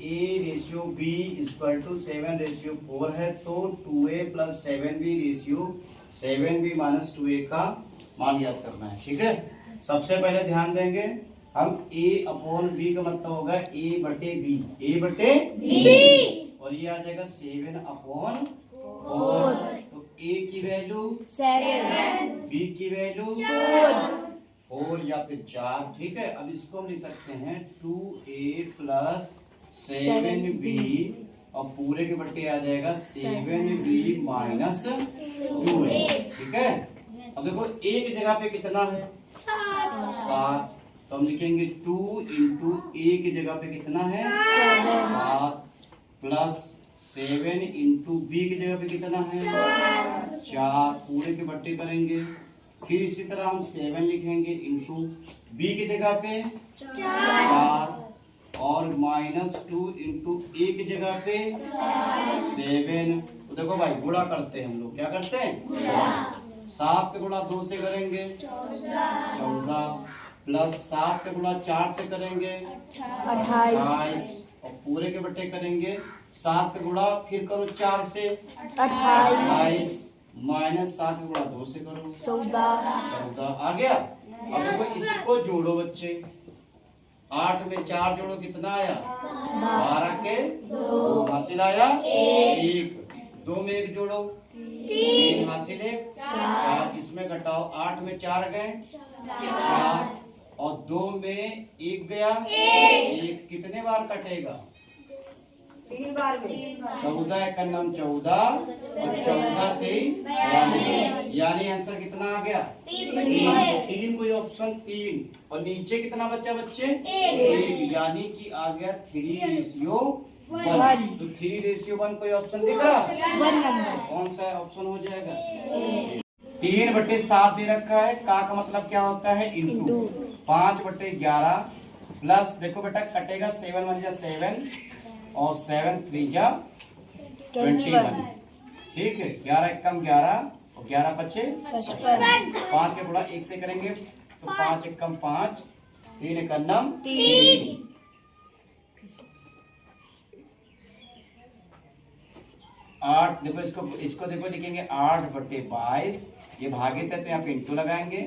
A/B = 7/4 है, तो 2A + 7B/7B - 2A का मान याद करना है। ठीक है, सबसे पहले ध्यान देंगे हम A/B का मतलब होगा A/B, और ये आ जाएगा 7/4। तो A की वैल्यू 7, B की वैल्यू 4 या फिर 4। ठीक है, अब इसको हम लिख सकते हैं 2A + 7B, और पूरे के बट्टे आ जाएगा 7B - 2A। ठीक है, अब देखो A की जगह पे कितना है? 7। तो हम लिखेंगे 2 × A की जगह पे कितना है? 7 प्लस 7 × B की जगह पे कितना है? 4। पूरे के बट्टे करेंगे, फिर इसी तरह हम 7 लिखेंगे इंटू B की जगह पे 4, और -2 × A की जगह पे 7। तो देखो भाई, गुणा करते हैं हम लोग, क्या करते हैं? 7 पे गुणा 2 से करेंगे 14, प्लस 7 पे गुणा 4 से करेंगे 28, और पूरे के बट्टे करेंगे 7 पे गुणा फिर करो 4 से 28, -7 पे गुणा 2 से करो 14 आ गया। अब देखो इसको जोड़ो बच्चे, 8 में 4 जोड़ो, कितना आया? 12 के 2 हासिल आया 1। 2 में 1 जोड़ो 3 हासिल 1 4। इसमें घटाओ, 8 में 4 गए 4, और 2 में 1 गया 1। कितने बार कटेगा? 3 बार में। 14 का नाम 14, और 14 3 42, यानी आंसर कितना आ गया? 3। कोई ऑप्शन 3, और नीचे कितना बच्चा बच्चे? 1, यानी कि आ गया 3:1। तो 3:1 कोई ऑप्शन दिख रहा? कौन सा ऑप्शन हो जाएगा? 3/7 दे रखा है, का मतलब क्या होता है? इंटू 5/11 प्लस, देखो बेटा कटेगा 7 × 1 = 7, और 7 × 3 = 21। ठीक है, 11 × 1 = 11, और 11 × 5 = 5 के गुणा 1 से करेंगे तो 5 × 1 = 5, 3 × 9 = 3। 8, देखो इसको देखो लिखेंगे 8/22, ये भागित है तो यहाँ पे इंटू लगाएंगे।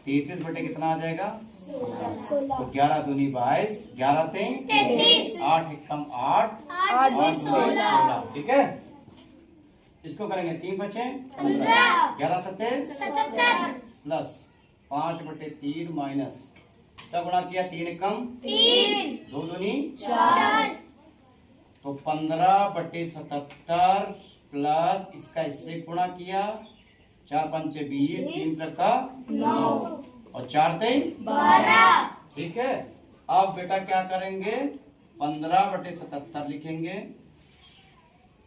33 कितना आ जाएगा? 16। तो 11 दूनी 22, 11 33, 8 × 1 = 8, 8 × 2 = 16। ठीक है, इसको करेंगे 3 × 5 = 15, 11 × 7 = 77, प्लस 5/3 माइनस इसका गुणा किया 3 × 1 = 3, 2 दूनी 4, तो 15/77 प्लस इसका इससे गुणा किया 4 × 5 = 20, 3 × 9, और 4 × 3 = 12। ठीक है, अब बेटा क्या करेंगे? 15/77 लिखेंगे,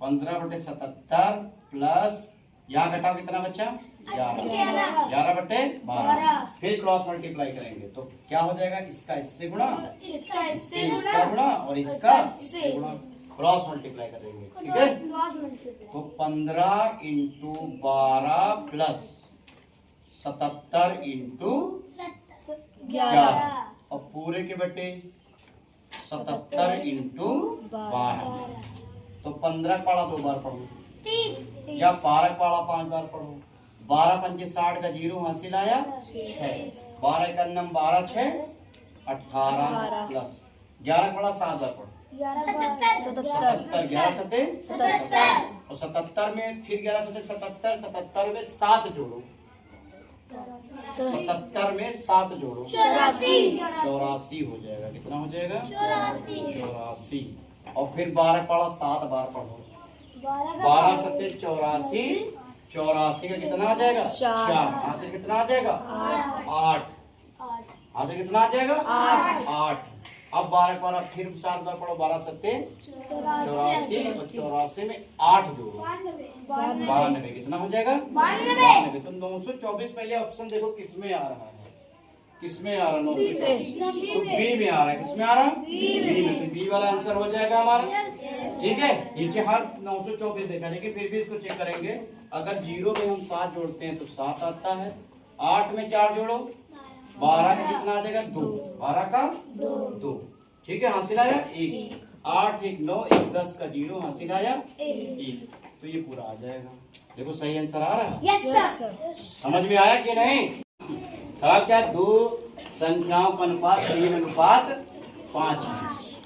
15/77 प्लस यहाँ घटाओ कितना बच्चा? 11/12, फिर क्रॉस मल्टीप्लाई करेंगे तो क्या हो जाएगा? इसका इससे गुणा, इसका गुणा, और इसका गुणा, क्रॉस मल्टीप्लाई करेंगे। ठीक है, तो 15 × 12 प्लस 77 × 11, और पूरे के बटे 77 × 12। तो 15 का पढ़ा 2 बार पढ़ो, या 12 का पढ़ा 5 बार पढ़ो। 12 × 5 = 60 का 0 हासिल आया 6, 12 × 1 = 12, 6 18, प्लस 11 का पढ़ा 7 बार पढ़ो 77, 11 × 7 = 77, और 77 में फिर 11 × 7 = 77, 77 में 7 जोड़ो, 77 में 7 जोड़ो 84 हो जाएगा। कितना हो जाएगा? 84, और फिर 12 पढ़ा 7 बार पढ़ो, 12 × 7 = 84, 84 का कितना आ जाएगा? 4। यहाँ से कितना आ जाएगा? 8। यहाँ से कितना आ जाएगा? 8। अब 12 फिर 7 बार पढ़ो, 12 × 7 = 84, और 84 में 8 जोड़ो 92। कितना हो जाएगा? 92। तो 924 पहले ऑप्शन देखो किसमें आ रहा है, किसमें आ रहा है? 924 तो बी में आ रहा है। किसमें आ रहा है? बी में। तो बी वाला आंसर हो जाएगा हमारा। ठीक है, नीचे हर 924 देखा, लेकिन फिर भी इसको चेक करेंगे। अगर 0 में हम 7 जोड़ते हैं तो 7 आता है, 8 में 4 जोड़ो 12 का कितना आ जाएगा? 2, 12 का 2। ठीक है, हासिल आया 1। 8 1 9 1 10 का 0 हासिल आया 1, तो ये पूरा आ जाएगा। देखो सही आंसर आ रहा है। Yes sir. समझ में आया कि नहीं? सवाल क्या है? 2 संख्याओं का अनुपात 3:5 है।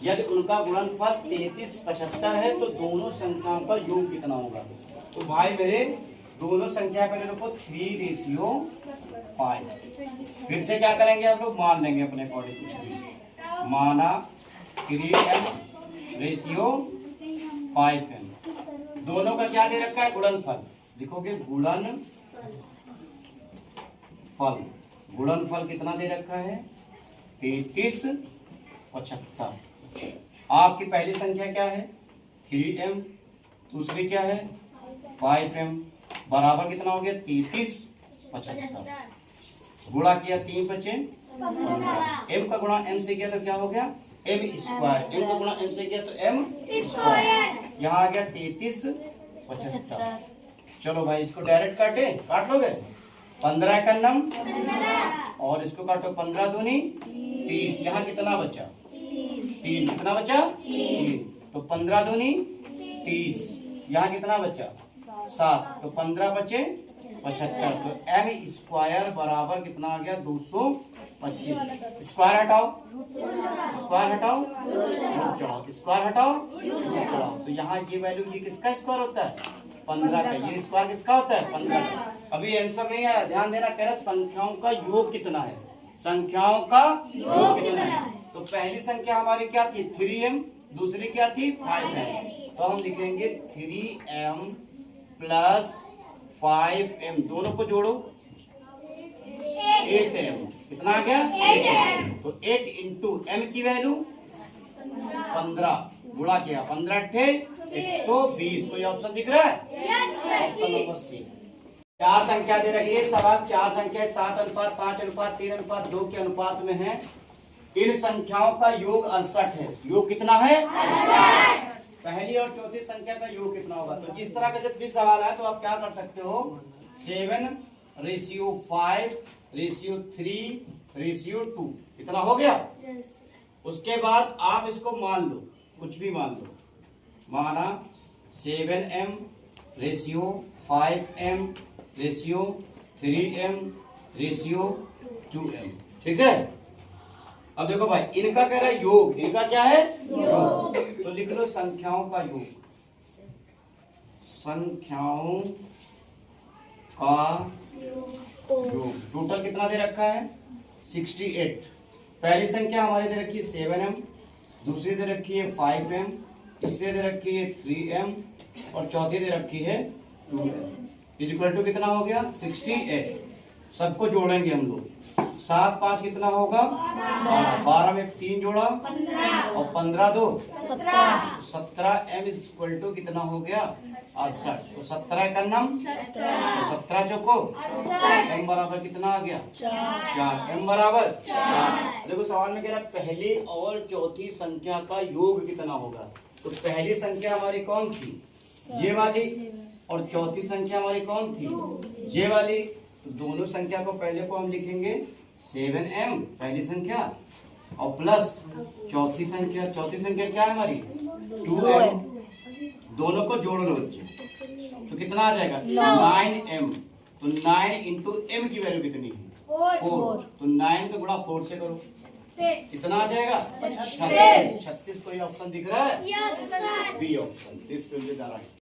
यदि उनका गुणनफल 33 75 है तो दोनों संख्याओं का योग कितना होगा? तो भाई मेरे दोनों संख्या पहले देखो 3:5। फिर से क्या करेंगे आप लोग? मान लेंगे अपने अकॉर्डिंग कुछ भी। माना 3:5 दोनों का क्या दे रखा है? गुणनफल। लिखोगे गुणनफल कितना दे रखा है? 33 75। आपकी पहली संख्या क्या है? 3m, दूसरी क्या है? 5m, बराबर कितना हो गया? 33 75। गुणा किया 3 बचे 15। m का गुणा m से किया तो क्या हो गया? m square. m का गुणा m से किया तो m स्क्वायर। यहाँ आ गया 33 75। चलो भाई इसको डायरेक्ट काट लोगे? 15 का नम और इसको काटो 15 दूनी 30। यहाँ कितना बचा? 3। कितना बचा? 3। तो 15 दूनी 30। यहाँ कितना बचा? 7। तो 15 बचे 75। तो m स्क्वायर बराबर कितना आ गया? 225। स्क्वायर हटाओ, स्क्वायर हटाओ, रूट चढ़ाओ, स्क्वायर हटाओ, रूट चढ़ाओ। तो यहाँ ये वैल्यू ये किसका स्क्वायर होता है? 15 का। ये स्क्वायर किसका होता है? 15 का। अभी आंसर नहीं आया, ध्यान देना। कह रहा संख्याओं का योग कितना है? संख्याओं का योग कितना है? तो पहली संख्या हमारी क्या थी? 3m, दूसरी क्या थी? 5m। तो हम लिखेंगे 3m प्लस 5m, दोनों को जोड़ो 8m। कितना आ गया? 8m। तो 8 इंटू m की वैल्यू 15 गुणा किया 15 × 120। कोई ऑप्शन दिख रहा है? Option number C. 4 संख्या दे रखी है। सवाल 4 संख्या 7:5:3:2 के अनुपात में है। इन संख्याओं का योग 68 है। योग कितना है? 68। पहली और चौथी संख्या का योग कितना होगा? तो जिस तरह का जब भी सवाल है तो आप क्या कर सकते हो? 7:5:3:2 इतना हो गया। उसके बाद आप इसको मान लो, कुछ भी मान लो। माना 7m:5m:3m:2m। ठीक है। अब देखो भाई इनका कह रहा है योग। इनका क्या है? योग। तो लिख लो संख्याओं का योग। संख्याओं का योग टोटल कितना दे रखा है? 68। पहली संख्या हमारी दे रखी है 7m, दूसरी दे रखी है 5m, तीसरी दे रखी है 3m और चौथी दे रखी है 2m। इज इक्वल टू कितना हो गया? 68। सबको जोड़ेंगे हम लोग। 7 5 कितना होगा? 12 में 3 जोड़ा और 15 2 17m इज इक्वल टू कितना हो गया? 68। तो 17 का नाम 17 चौको m बराबर कितना आ गया? 4। m बराबर 4। देखो सवाल में कह रहा है पहली और चौथी संख्या का योग कितना होगा? तो पहली संख्या हमारी कौन थी? ये वाली। और चौथी संख्या हमारी कौन थी? ये वाली। तो दोनों संख्या को पहले को हम लिखेंगे 7m पहली संख्या और प्लस चौथी संख्या। चौथी संख्या क्या है हमारी? 2m। दोनों को जोड़ लो बच्चे तो कितना आ जाएगा? 9m। तो 9 इंटू m की वैल्यू कितनी है? 4। तो 9 का गुणा 4 से करो, कितना आ जाएगा? 36। कोई ऑप्शन दिख रहा है? B option. This will be the right.